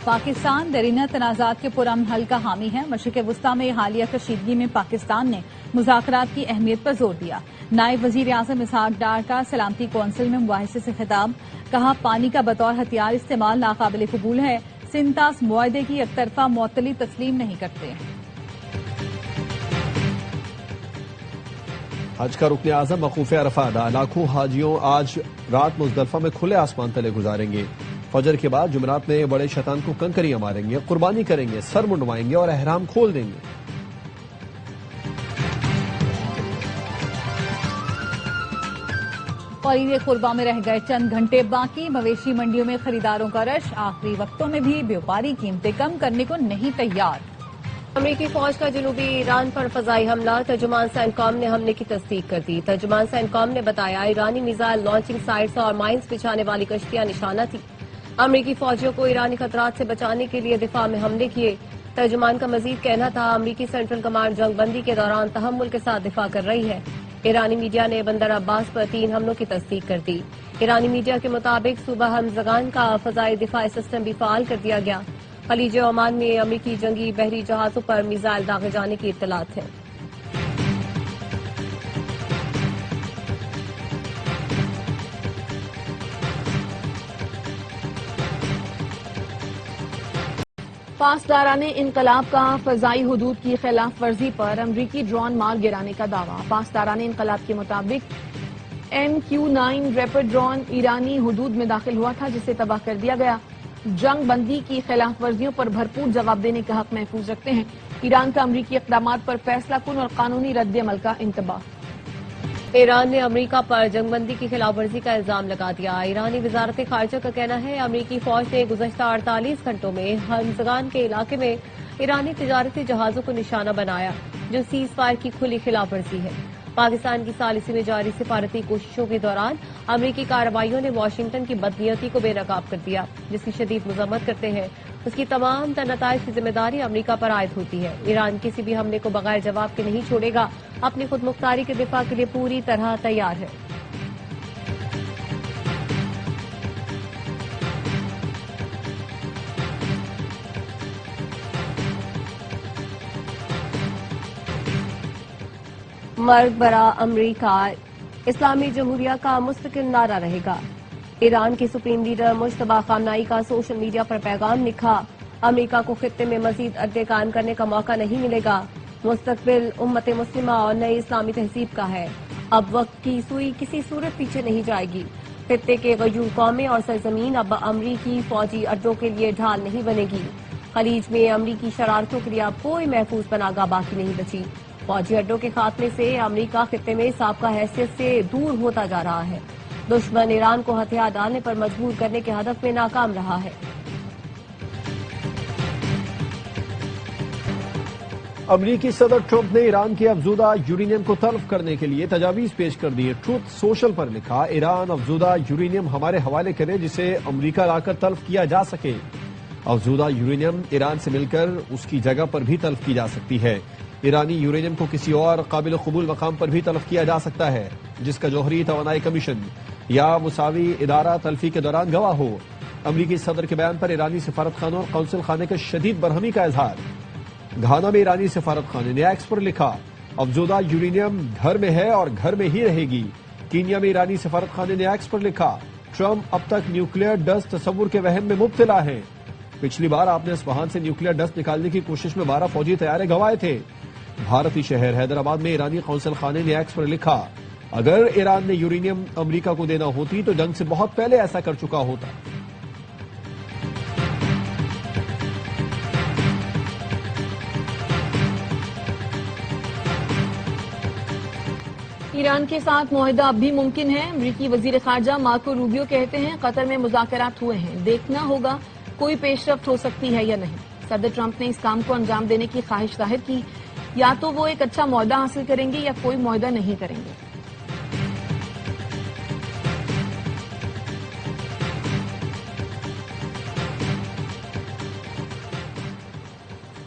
پاکستان دیرینہ تنازعات کے پرامن حل کا حامی ہے۔ مشرق وسطی میں حالیہ کشیدگی میں پاکستان نے مذاکرات کی اہمیت پر زور دیا۔ نائب وزیر اعظم اسحاق ڈار کا سلامتی کونسل میں مباحثے سے خطاب، کہا پانی کا بطور ہتھیار استعمال ناقابل قبول ہے، سنتاس معاہدے کی یک طرفہ معطلی تسلیم نہیں کرتے۔ حج کا رکن اعظم وقوف عرفہ ادا، لاکھوں حاجیوں آج رات مزدلفہ میں کھلے آسمان تلے گزاریں گے۔ فجر کے بعد جمعرات میں بڑے شیطان کو کنکریاں ماریں گے، قربانی کریں گے، سر منڈوائیں گے اور احرام کھول دیں گے۔ خرید قربا میں رہ گئے چند گھنٹے باقی، مویشی منڈیوں میں خریداروں کا رش، آخری وقتوں میں بھی بیوپاری قیمتیں کم کرنے کو نہیں تیار۔ امریکی فوج کا جنوبی ایران پر فضائی حملہ، ترجمان سینٹکام نے حملے کی تصدیق کر دی۔ ترجمان سینٹکام نے بتایا ایرانی میزائل لانچنگ سائٹس اور مائنز بچھانے والی کشتیاں نشانہ تھی۔ امریکی فوجیوں کو ایرانی خطرات سے بچانے کے لیے دفاع میں حملے کیے۔ ترجمان کا مزید کہنا تھا امریکی سینٹرل کمانڈ جنگ بندی کے دوران تحمل کے ساتھ دفاع کر رہی ہے۔ ایرانی میڈیا نے بندر عباس پر 3 حملوں کی تصدیق کر دی۔ ایرانی میڈیا کے مطابق صوبہ ہمزگان کا فضائی دفاعی سسٹم بھی فعال کر دیا گیا۔ خلیج عمان میں امریکی جنگی بحری جہازوں پر میزائل داغے جانے کی اطلاعات ہیں۔ پاسداران انقلاب کا فضائی حدود کی خلاف ورزی پر امریکی ڈرون مار گرانے کا دعویٰ۔ پاسداران انقلاب کے مطابق MQ-9 ریپڈ ڈرون ایرانی حدود میں داخل ہوا تھا جسے تباہ کر دیا گیا۔ جنگ بندی کی خلاف ورزیوں پر بھرپور جواب دینے کا حق محفوظ رکھتے ہیں۔ ایران کا امریکی اقدامات پر فیصلہ کن اور قانونی رد عمل کا انتباہ۔ ایران نے امریکہ پر جنگ بندی کی خلاف ورزی کا الزام لگا دیا۔ ایرانی وزارت خارجہ کا کہنا ہے امریکی فوج نے گزشتہ 48 گھنٹوں میں ہمزگان کے علاقے میں ایرانی تجارتی جہازوں کو نشانہ بنایا، جو سیز فائر کی کھلی خلاف ورزی ہے۔ پاکستان کی ثالثی میں جاری سفارتی کوششوں کے دوران امریکی کارروائیوں نے واشنگٹن کی بدنیتی کو بے نقاب کر دیا، جس کی شدید مذمت کرتے ہیں۔ اس کی تمام نتائج کی ذمہ داری امریکہ پر عائد ہوتی ہے۔ ایران کسی بھی حملے کو بغیر جواب کے نہیں چھوڑے گا، اپنی خود مختاری کے دفاع کے لیے پوری طرح تیار ہے۔ مرگ برا امریکہ، اسلامی جمہوریہ کا مستقل نعرہ رہے گا۔ ایران کی سپریم لیڈر مجتبیٰ خامنائی کا سوشل میڈیا پر پیغام لکھا، امریکہ کو خطے میں مزید اڈے قائم کرنے کا موقع نہیں ملے گا۔ مستقبل امت مسلمہ اور نئی اسلامی تہذیب کا ہے، اب وقت کی سوئی کسی صورت پیچھے نہیں جائے گی۔ خطے کے غیور قومیں اور سرزمین اب امریکی فوجی اڈوں کے لیے ڈھال نہیں بنے گی۔ خلیج میں امریکی شرارتوں کے لیے اب کوئی محفوظ پناہگاہ باقی نہیں بچی۔ فوجی اڈوں کے خاتمے سے امریکہ خطے میں سابقہ حیثیت سے دور ہوتا جا رہا ہے۔ دشمن ایران کو ہتھیار ڈالنے پر مجبور کرنے کے ہدف میں ناکام رہا ہے۔ امریکی صدر ٹرمپ نے ایران کے افزودہ یورینیم کو تلف کرنے کے لیے تجاویز پیش کر دی ہے۔ ٹروتھ سوشل پر لکھا، ایران افزودہ یورینیم ہمارے حوالے کرے جسے امریکہ لا کر تلف کیا جا سکے۔ افزودہ یورینیم ایران سے مل کر اس کی جگہ پر بھی تلف کی جا سکتی ہے۔ ایرانی یورینیم کو کسی اور قابل قبول مقام پر بھی تلف کیا جا سکتا ہے جس کا جوہری توانائی کمیشن یا مساوی ادارہ تلفی کے دوران گواہ ہو۔ امریکی صدر کے بیان پر ایرانی سفارت خانوں اور قونصل خانے کے شدید برہمی کا اظہار۔ گھانا میں ایرانی سفارت خانے نے ایکس پر لکھا، افزودہ یورینیم گھر میں ہے اور گھر میں ہی رہے گی۔ کینیا میں ایرانی سفارت خانے نے ایکس پر لکھا، ٹرمپ اب تک نیوکلیئر ڈسٹ تصور کے وہم میں مبتلا ہیں۔ پچھلی بار آپ نے اصفہان سے نیوکلیئر ڈسٹ نکالنے کی کوشش میں 12 فوجی طیارے گنوائے تھے۔ بھارتی شہر حیدرآباد میں ایرانی قونصل خانے نے ایکس پر لکھا، اگر ایران نے یورینیم امریکہ کو دینا ہوتی تو جنگ سے بہت پہلے ایسا کر چکا ہوتا۔ ایران کے ساتھ معاہدہ اب بھی ممکن ہے۔ امریکی وزیر خارجہ مارکو روبیو کہتے ہیں قطر میں مذاکرات ہوئے ہیں، دیکھنا ہوگا کوئی پیش رفت ہو سکتی ہے یا نہیں۔ صدر ٹرمپ نے اس کام کو انجام دینے کی خواہش ظاہر کی، یا تو وہ ایک اچھا معاہدہ حاصل کریں گے یا کوئی معاہدہ نہیں کریں گے۔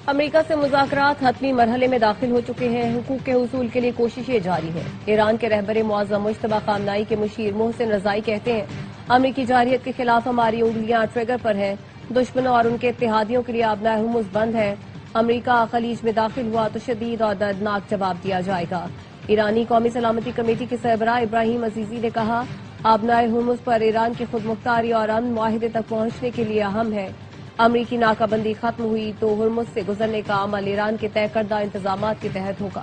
امریکہ سے مذاکرات حتمی مرحلے میں داخل ہو چکے ہیں۔ حقوق کے حصول کے لیے کوششیں جاری ہیں۔ ایران کے رہبر معظم مجتبیٰ خامنائی کے مشیر محسن رضائی کہتے ہیں امریکی جارحیت کے خلاف ہماری انگلیاں ٹریگر پر ہیں، دشمنوں اور ان کے اتحادیوں کے لیے آبنائے ہرمز بند ہے، امریکہ خلیج میں داخل ہوا تو شدید اور دردناک جواب دیا جائے گا۔ ایرانی قومی سلامتی کمیٹی کے سربراہ ابراہیم عزیزی نے کہا، آبنائے ہرمز پر ایران کی خود مختاری اور امن معاہدے تک پہنچنے کے لیے اہم ہے۔ امریکی ناکہ بندی ختم ہوئی تو ہرمز سے گزرنے کا عمل ایران کے طے کردہ انتظامات کے تحت ہوگا۔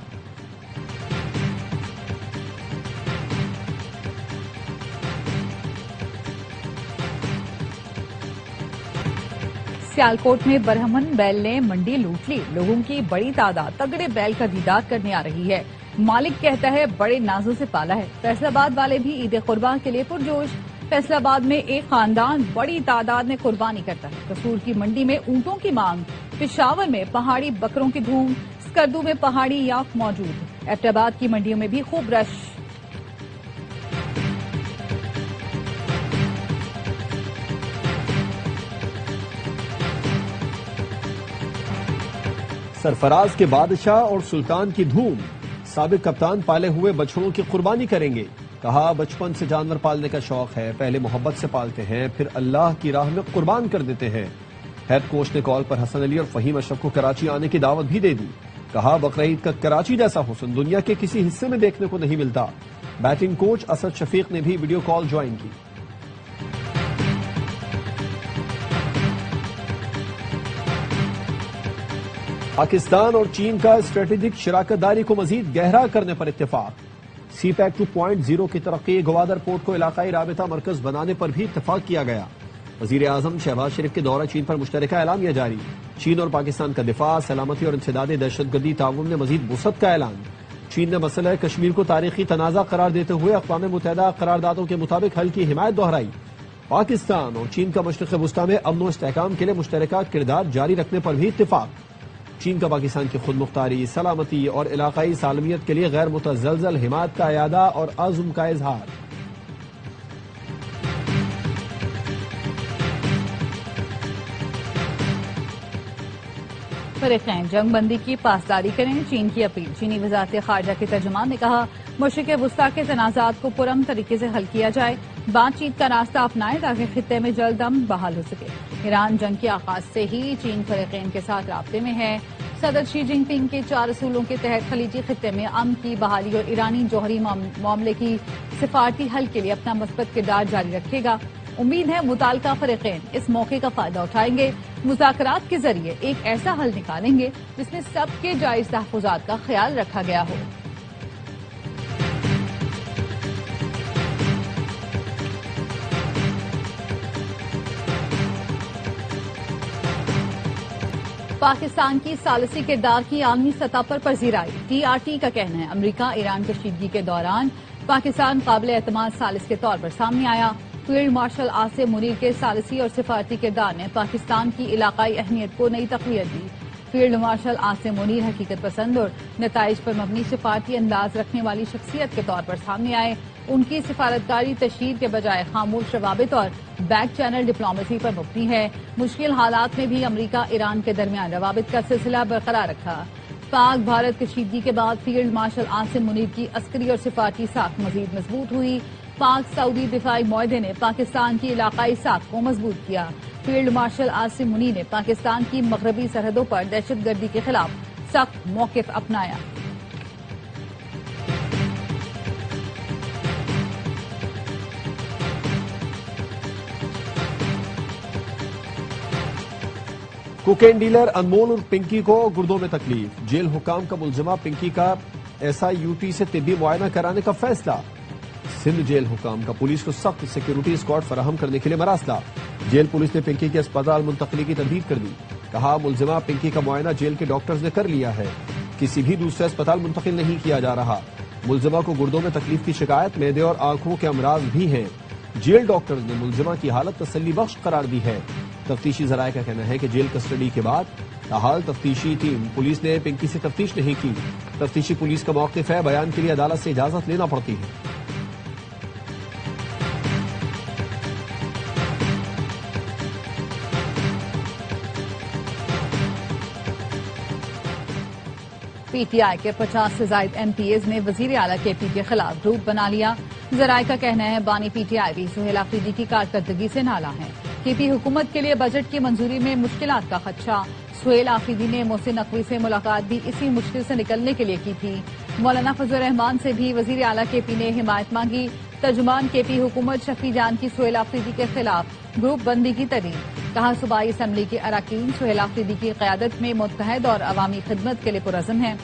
سیالکوٹ میں برہمن بیل نے منڈی لوٹ لی، لوگوں کی بڑی تعداد تگڑے بیل کا دیدار کرنے آ رہی ہے۔ مالک کہتا ہے بڑے نازوں سے پالا ہے۔ فیصل آباد والے بھی عید قربان کے لیے پرجوش۔ فیصل آباد میں ایک خاندان بڑی تعداد میں قربانی کرتا ہے۔ قصور کی منڈی میں اونٹوں کی مانگ، پشاور میں پہاڑی بکروں کی دھوم، اسکردو میں پہاڑی یاک موجود، ایبٹ آباد کی منڈیوں میں بھی خوب رش۔ سرفراز کے بادشاہ اور سلطان کی دھوم، سابق کپتان پالے ہوئے بچڑوں کی قربانی کریں گے، کہا بچپن سے جانور پالنے کا شوق ہے، پہلے محبت سے پالتے ہیں پھر اللہ کی راہ میں قربان کر دیتے ہیں۔ ہیڈ کوچ نے کال پر حسن علی اور فہیم اشرف کو کراچی آنے کی دعوت بھی دے دی، کہا بقرعید کا کراچی جیسا حسن دنیا کے کسی حصے میں دیکھنے کو نہیں ملتا۔ بیٹنگ کوچ اسد شفیق نے بھی ویڈیو کال جوائن کی۔ پاکستان اور چین کا اسٹریٹجک شراکت داری کو مزید گہرا کرنے پر اتفاق۔ سی پیک 2.0 کی ترقی، گوادر پورٹ کو علاقائی رابطہ مرکز بنانے پر بھی اتفاق کیا گیا۔ وزیر اعظم شہباز شریف کے دورہ چین پر مشترکہ اعلامیہ جاری، چین اور پاکستان کا دفاع، سلامتی اور انسداد دہشت گردی تعاون میں مزید وسعت کا اعلان۔ چین نے مسئلہ کشمیر کو تاریخی تنازع قرار دیتے ہوئے اقوام متحدہ قراردادوں کے مطابق حل کی حمایت دہرائی۔ پاکستان اور چین کا مشرق وسطی میں امن و استحکام کے لیے مشترکہ کردار جاری رکھنے پر بھی اتفاق۔ چین کا پاکستان کی خود مختاری، سلامتی اور علاقائی سالمیت کے لیے غیر متزلزل حمایت کا اعادہ اور عزم کا اظہار۔ فریقین جنگ بندی کی پاسداری کریں، چین کی اپیل۔ چینی وزارت خارجہ کے ترجمان نے کہا، مشرق وسطی کے تنازعات کو پرامن طریقے سے حل کیا جائے، بات چیت کا راستہ اپنائے تاکہ خطے میں جلد امن بحال ہو سکے۔ ایران جنگ کے آغاز سے ہی چین فریقین کے ساتھ رابطے میں ہے۔ صدر شی جن پنگ کے 4 اصولوں کے تحت خلیجی خطے میں امن کی بحالی اور ایرانی جوہری معاملے کی سفارتی حل کے لیے اپنا مثبت کردار جاری رکھے گا۔ امید ہے متعلقہ فریقین اس موقع کا فائدہ اٹھائیں گے، مذاکرات کے ذریعے ایک ایسا حل نکالیں گے جس میں سب کے جائز تحفظات کا خیال رکھا گیا ہو۔ پاکستان کی ثالثی کردار کی عالمی سطح پر پذیرائی۔ ٹی آر ٹی کا کہنا ہے، امریکہ ایران کشیدگی کے دوران پاکستان قابل اعتماد ثالث کے طور پر سامنے آیا۔ فیلڈ مارشل عاصم منیر کے ثالثی اور سفارتی کردار نے پاکستان کی علاقائی اہمیت کو نئی تقویت دی۔ فیلڈ مارشل عاصم منیر حقیقت پسند اور نتائج پر مبنی سفارتی انداز رکھنے والی شخصیت کے طور پر سامنے آئے۔ ان کی سفارتکاری تشہیر کے بجائے خاموش روابط اور بیک چینل ڈپلومیسی پر مبنی ہے۔ مشکل حالات میں بھی امریکہ ایران کے درمیان روابط کا سلسلہ برقرار رکھا۔ پاک بھارت کشیدگی کے بعد فیلڈ مارشل عاصم منیر کی عسکری اور سفارتی ساکھ مزید مضبوط ہوئی۔ پاک سعودی دفاعی معاہدے نے پاکستان کی علاقائی ساکھ کو مضبوط کیا۔ فیلڈ مارشل عاصم منیر نے پاکستان کی مغربی سرحدوں پر دہشت گردی کے خلاف سخت موقف اپنایا۔ کوکین ڈیلر انمول اور پنکی کو گردوں میں تکلیف، جیل حکام کا ملزمہ پنکی کا SIUT سے طبی معائنہ کرانے کا فیصلہ۔ سندھ جیل حکام کا پولیس کو سخت سیکیورٹی اسکواڈ فراہم کرنے کے لیے مراسلہ۔ جیل پولیس نے پنکی کے اسپتال منتقلی کی تردید کر دی، کہا ملزمہ پنکی کا معائنہ جیل کے ڈاکٹرز نے کر لیا ہے، کسی بھی دوسرے اسپتال منتقل نہیں کیا جا رہا۔ ملزمہ کو گردوں میں تکلیف کی شکایت، معدے اور آنکھوں کے امراض بھی ہیں۔ جیل ڈاکٹرز نے ملزمہ کی حالت تسلی بخش قرار دی ہے۔ تفتیشی ذرائع کا کہنا ہے کہ جیل کسٹڈی کے بعد تاحال تفتیشی ٹیم پولیس نے پنکی سے تفتیش نہیں کی۔ تفتیشی پولیس کا موقف ہے، بیان کے لیے عدالت سے اجازت لینا پڑتی ہے۔ PTI کے 50 سے زائد MPs نے وزیر اعلیٰ KP کے خلاف گروپ بنا لیا۔ ذرائع کا کہنا ہے بانی پی ٹی آئی بھی سہیل آفریدی کی کارکردگی سے نالاں ہے۔ کے پی حکومت کے لیے بجٹ کی منظوری میں مشکلات کا خدشہ۔ سہیل آفریدی نے محسن نقوی سے ملاقات بھی اسی مشکل سے نکلنے کے لیے کی تھی۔ مولانا فضل الرحمان سے بھی وزیر اعلیٰ کے پی نے حمایت مانگی۔ ترجمان کے پی حکومت شفیع جان کی سہیل آفریدی کے خلاف گروپ بندی کی تردید۔ کہا صوبائی اسمبلی کے اراکین سہیل آفریدی کی قیادت میں متحد اور عوامی خدمت کے لیے پرعزم ہیں۔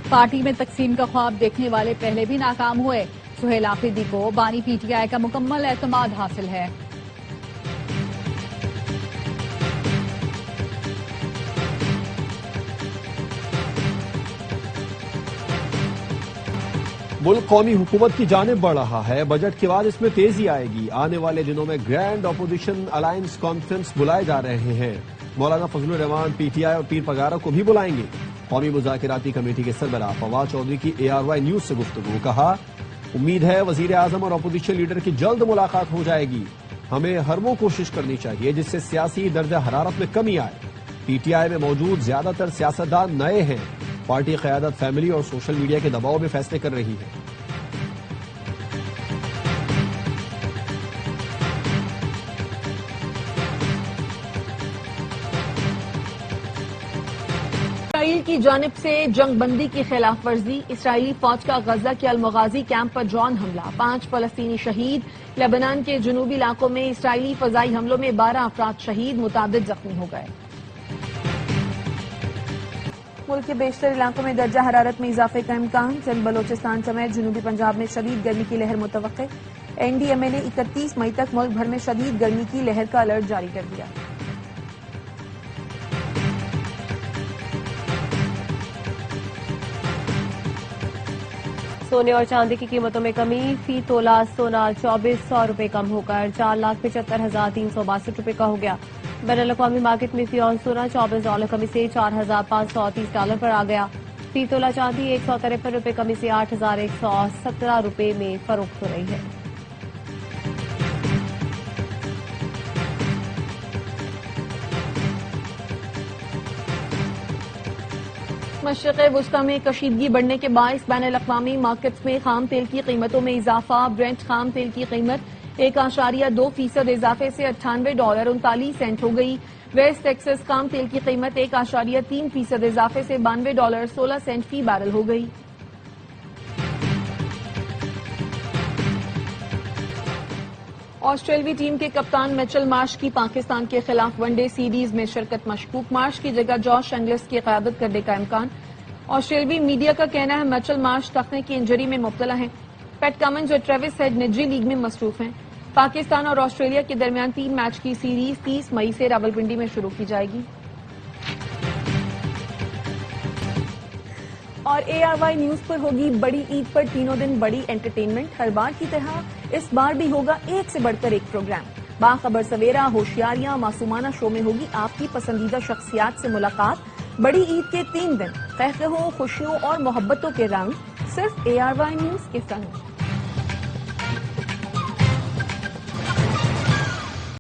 پارٹی میں تقسیم کا خواب دیکھنے والے پہلے بھی ناکام ہوئے۔ سہیل آفریدی کو بانی پی ٹی آئی کا مکمل اعتماد حاصل ہے۔ ملک قومی حکومت کی جانب بڑھ رہا ہے۔ بجٹ کے بعد اس میں تیزی آئے گی۔ آنے والے دنوں میں گرینڈ اپوزیشن الائنس کانفرنس بلائے جا رہے ہیں۔ مولانا فضل الرحمان پی ٹی آئی اور پیر پگارا کو بھی بلائیں گے۔ قومی مذاکراتی کمیٹی کے سربراہ فواد چودھری کی ARY نیوز سے گفتگو۔ کہا امید ہے وزیر اعظم اور اپوزیشن لیڈر کی جلد ملاقات ہو جائے گی۔ ہمیں ہر وہ کوشش کرنی چاہیے جس سے سیاسی درجہ حرارت میں کمی آئے۔ پی ٹی آئی میں موجود زیادہ تر سیاستدان نئے ہیں۔ پارٹی قیادت فیملی اور سوشل میڈیا کے دباؤ میں فیصلے کر رہی ہے۔ اسرائیل کی جانب سے جنگ بندی کی خلاف ورزی۔ اسرائیلی فوج کا غزہ کے المغازی کیمپ پر ڈرون حملہ، 5 فلسطینی شہید۔ لبنان کے جنوبی علاقوں میں اسرائیلی فضائی حملوں میں 12 افراد شہید، متعدد زخمی ہو گئے۔ ملک کے بیشتر علاقوں میں درجہ حرارت میں اضافے کا امکان۔ چند بلوچستان سمیت جنوبی پنجاب میں شدید گرمی کی لہر متوقع۔ NDMA نے 31 مئی تک ملک بھر میں شدید گرمی کی لہر کا الرٹ جاری کر دیا۔ سونے اور چاندی کی قیمتوں میں کمی۔ فی تولہ سونا 2400 روپے کم ہو کر 4,75,362 روپے کا ہو گیا۔ بین الاقوامی مارکیٹ میں فی اونس سونا $24 کمی سے $4,530 پر آ گیا۔ فی تولہ چاندی 153 روپے کمی سے 8,117 روپے میں فروخت ہو رہی ہے۔ مشرق وسطی میں کشیدگی بڑھنے کے باعث بین الاقوامی مارکیٹس میں خام تیل کی قیمتوں میں اضافہ۔ برنٹ خام تیل کی قیمت 1.2% اضافے سے $98.39 ہو گئی۔ ویسٹ ٹیکسس خام تیل کی قیمت 1.3% اضافے سے $92.16 فی بیرل ہو گئی۔ آسٹریلوی ٹیم کے کپتان میچل مارش کی پاکستان کے خلاف ون ڈے سیریز میں شرکت مشکوک۔ مارش کی جگہ جوش انگلس کی قیادت کرنے کا امکان۔ آسٹریلوی میڈیا کا کہنا ہے میچل مارش ٹخنے کی انجری میں مبتلا ہیں۔ پیٹ کمنز اور ٹریوس ہیڈ نجی لیگ میں مصروف ہیں۔ پاکستان اور آسٹریلیا کے درمیان 3 میچ کی سیریز 30 مئی سے راولپنڈی میں شروع کی جائے گی۔ اور ARY نیوز پر ہوگی بڑی عید پر تینوں دن بڑی انٹرٹینمنٹ۔ ہر بار کی طرح اس بار بھی ہوگا ایک سے بڑھ کر ایک پروگرام۔ باخبر سویرا، ہوشیاریاں، معصومانہ شو میں ہوگی آپ کی پسندیدہ شخصیات سے ملاقات۔ بڑی عید کے 3 دن قہقہوں، خوشیوں اور محبتوں کے رنگ صرف ARY نیوز کے سنگ۔